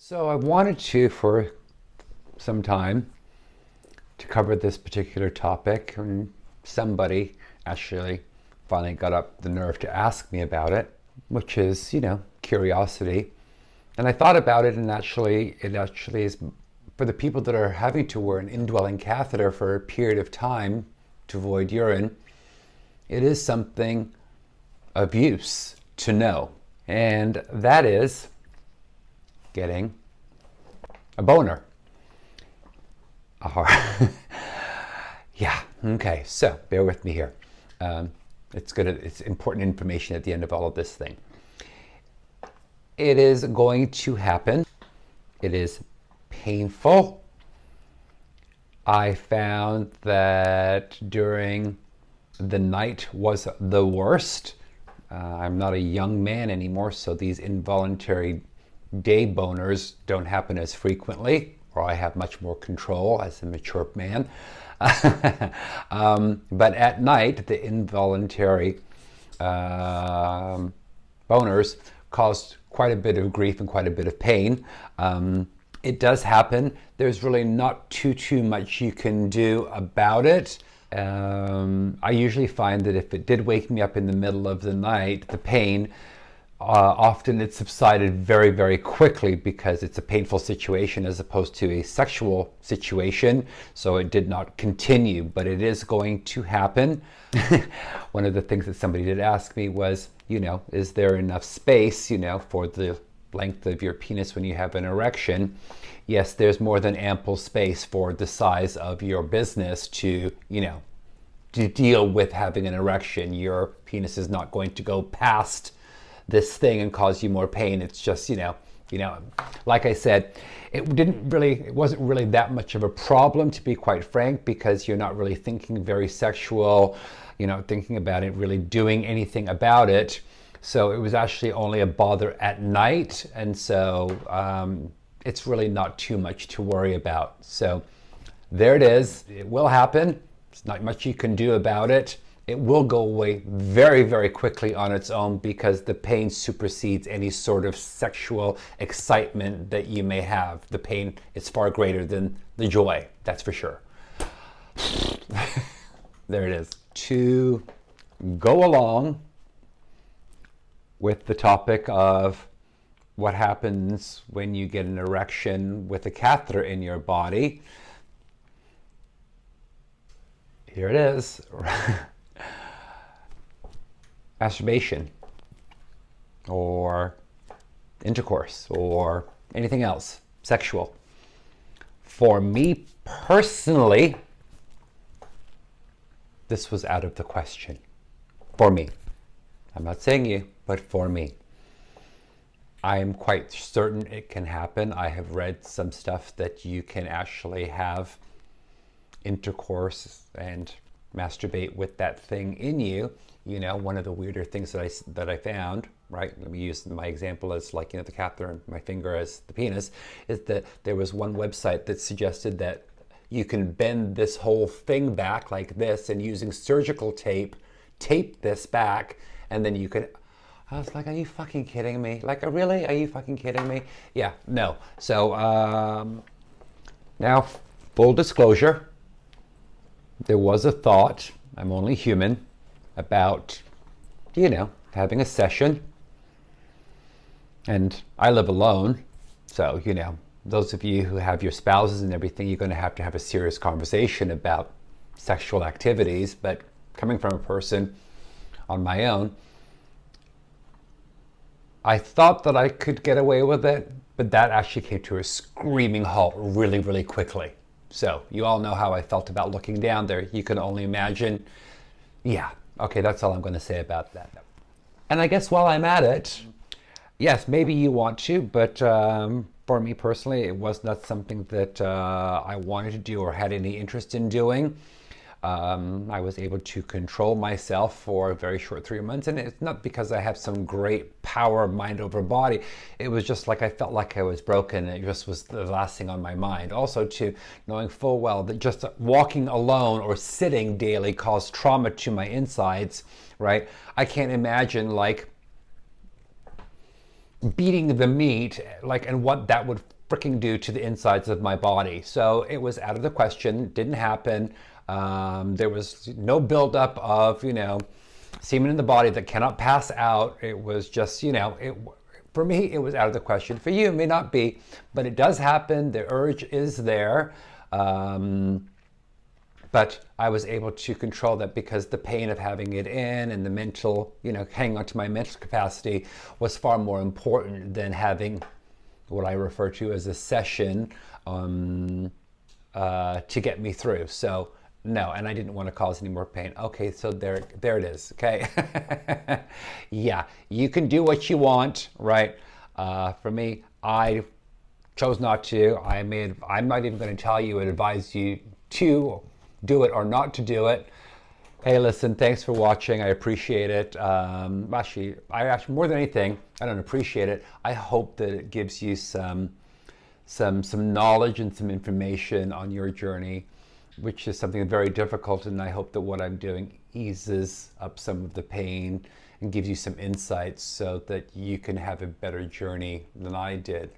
So I wanted to, for some time, to cover this particular topic, and somebody actually finally got up the nerve to ask me about it, which is, curiosity. And I thought about it, and it actually is for the people that are having to wear an indwelling catheter for a period of time to avoid urine. It is something of use to know, and that is getting a boner. Yeah, okay, so bear with me here. It's important information at the end of all of this thing. It is going to happen. It is painful. I found that during the night was the worst. I'm not a young man anymore, so these involuntary day boners don't happen as frequently, or I have much more control as a mature man. But at night, the involuntary boners caused quite a bit of grief and quite a bit of pain. It does happen. There's really not too much you can do about it. I usually find that if it did wake me up in the middle of the night, the pain, often it subsided very, very quickly because it's a painful situation as opposed to a sexual situation. So it did not continue, but it is going to happen. One of the things that somebody did ask me was, is there enough space, for the length of your penis when you have an erection? Yes, there's more than ample space for the size of your business to deal with having an erection. Your penis is not going to go past this thing and cause you more pain. It's just, like I said, it wasn't really that much of a problem, to be quite frank, because you're not really thinking very sexual, thinking about it, really doing anything about it. So it was actually only a bother at night. And so it's really not too much to worry about. So there it is. It will happen. There's not much you can do about it. It will go away very, very quickly on its own because the pain supersedes any sort of sexual excitement that you may have. The pain is far greater than the joy, that's for sure. There it is. To go along with the topic of what happens when you get an erection with a catheter in your body, here it is. Masturbation or intercourse or anything else sexual. For me personally, this was out of the question. For me. I'm not saying you, but for me. I am quite certain it can happen. I have read some stuff that you can actually have intercourse and masturbate with that thing in you. One of the weirder things that I found, right? Let me use my example as the catheter and my finger as the penis, is that there was one website that suggested that you can bend this whole thing back like this and using surgical tape this back, and then you can. I was like, are you fucking kidding me? Really? Are you fucking kidding me? Yeah, no. So now, full disclosure, there was a thought, I'm only human, about, having a session. And I live alone. So, those of you who have your spouses and everything, you're going to have a serious conversation about sexual activities. But coming from a person on my own, I thought that I could get away with it, but that actually came to a screaming halt really, really quickly. So you all know how I felt about looking down there. You can only imagine. Yeah, okay, that's all I'm going to say about that. And I guess while I'm at it, yes, maybe you want to, but for me personally, it was not something that I wanted to do or had any interest in doing. I was able to control myself for a very short 3 months, and it's not because I have some great power mind over body. It was just like I felt like I was broken, and it just was the last thing on my mind. Also, to knowing full well that just walking alone or sitting daily caused trauma to my insides, right? I can't imagine beating the meat, like, and what that would freaking do to the insides of my body. So it was out of the question, didn't happen. There was no buildup of, semen in the body that cannot pass out. It was just, for me, it was out of the question. For you, it may not be, but it does happen. The urge is there. But I was able to control that because the pain of having it in and the mental, hanging on to my mental capacity was far more important than having what I refer to as a session to get me through. So no, and I didn't want to cause any more pain. Okay, so there it is. Okay, yeah, you can do what you want, right? For me, I chose not to. I'm not even going to tell you and advise you to do it or not to do it. Hey, listen, thanks for watching. I appreciate it. Actually, more than anything, I don't appreciate it. I hope that it gives you some knowledge and some information on your journey, which is something very difficult. And I hope that what I'm doing eases up some of the pain and gives you some insights so that you can have a better journey than I did.